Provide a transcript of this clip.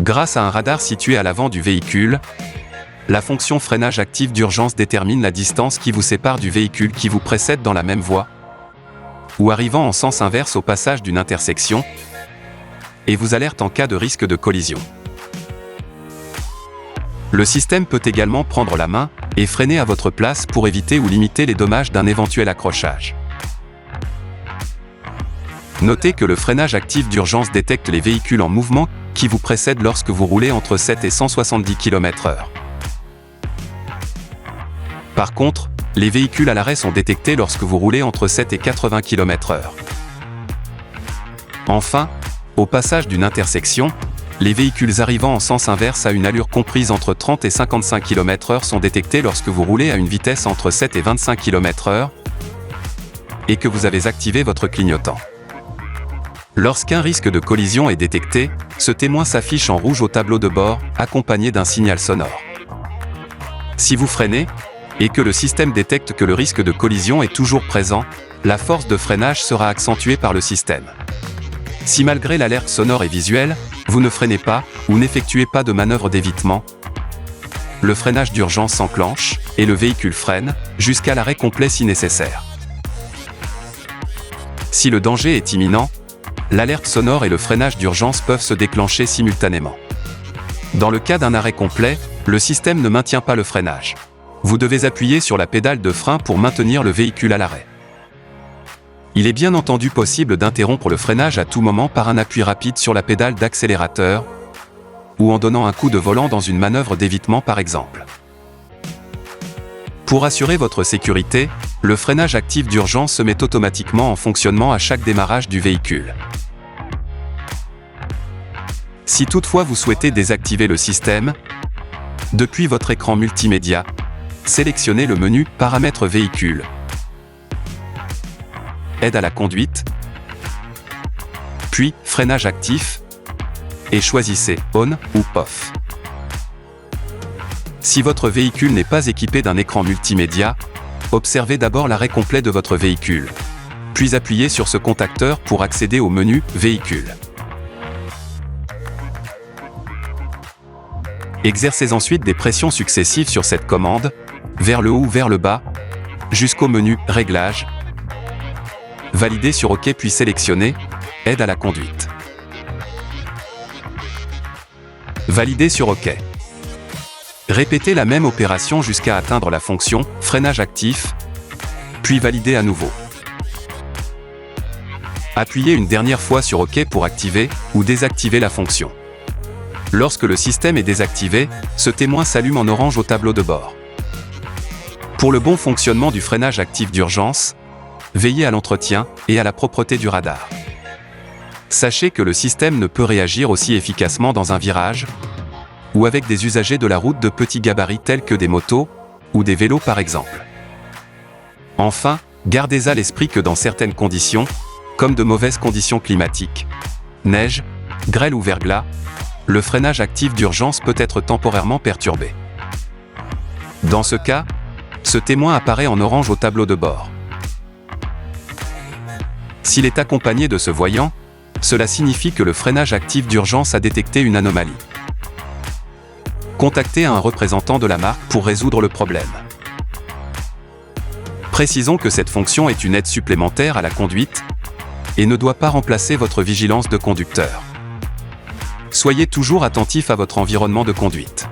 Grâce à un radar situé à l'avant du véhicule, la fonction freinage actif d'urgence détermine la distance qui vous sépare du véhicule qui vous précède dans la même voie, ou arrivant en sens inverse au passage d'une intersection, et vous alerte en cas de risque de collision. Le système peut également prendre la main et freiner à votre place pour éviter ou limiter les dommages d'un éventuel accrochage. Notez que le freinage actif d'urgence détecte les véhicules en mouvement qui vous précèdent lorsque vous roulez entre 7 et 170 km/h. Par contre, les véhicules à l'arrêt sont détectés lorsque vous roulez entre 7 et 80 km/h. Enfin, au passage d'une intersection, les véhicules arrivant en sens inverse à une allure comprise entre 30 et 55 km/h sont détectés lorsque vous roulez à une vitesse entre 7 et 25 km/h et que vous avez activé votre clignotant. Lorsqu'un risque de collision est détecté, ce témoin s'affiche en rouge au tableau de bord, accompagné d'un signal sonore. Si vous freinez, et que le système détecte que le risque de collision est toujours présent, la force de freinage sera accentuée par le système. Si malgré l'alerte sonore et visuelle, vous ne freinez pas, ou n'effectuez pas de manœuvre d'évitement, le freinage d'urgence s'enclenche, et le véhicule freine, jusqu'à l'arrêt complet si nécessaire. Si le danger est imminent, l'alerte sonore et le freinage d'urgence peuvent se déclencher simultanément. Dans le cas d'un arrêt complet, le système ne maintient pas le freinage. Vous devez appuyer sur la pédale de frein pour maintenir le véhicule à l'arrêt. Il est bien entendu possible d'interrompre le freinage à tout moment par un appui rapide sur la pédale d'accélérateur, ou en donnant un coup de volant dans une manœuvre d'évitement par exemple. Pour assurer votre sécurité, le freinage actif d'urgence se met automatiquement en fonctionnement à chaque démarrage du véhicule. Si toutefois vous souhaitez désactiver le système, depuis votre écran multimédia, sélectionnez le menu « Paramètres véhicule », Aide à la conduite, puis Freinage actif, et choisissez « On » ou « Off ». Si votre véhicule n'est pas équipé d'un écran multimédia, observez d'abord l'arrêt complet de votre véhicule, puis appuyez sur ce contacteur pour accéder au menu « Véhicule ». Exercez ensuite des pressions successives sur cette commande, vers le haut ou vers le bas, jusqu'au menu « Réglages ». Validez sur OK puis sélectionnez « Aide à la conduite ». Validez sur OK. Répétez la même opération jusqu'à atteindre la fonction « Freinage actif », puis validez à nouveau. Appuyez une dernière fois sur OK pour activer ou désactiver la fonction. Lorsque le système est désactivé, ce témoin s'allume en orange au tableau de bord. Pour le bon fonctionnement du freinage actif d'urgence, veillez à l'entretien et à la propreté du radar. Sachez que le système ne peut réagir aussi efficacement dans un virage, ou avec des usagers de la route de petits gabarits tels que des motos, ou des vélos par exemple. Enfin, gardez à l'esprit que dans certaines conditions, comme de mauvaises conditions climatiques, neige, grêle ou verglas, le freinage actif d'urgence peut être temporairement perturbé. Dans ce cas, ce témoin apparaît en orange au tableau de bord. S'il est accompagné de ce voyant, cela signifie que le freinage actif d'urgence a détecté une anomalie. Contactez un représentant de la marque pour résoudre le problème. Précisons que cette fonction est une aide supplémentaire à la conduite et ne doit pas remplacer votre vigilance de conducteur. Soyez toujours attentif à votre environnement de conduite.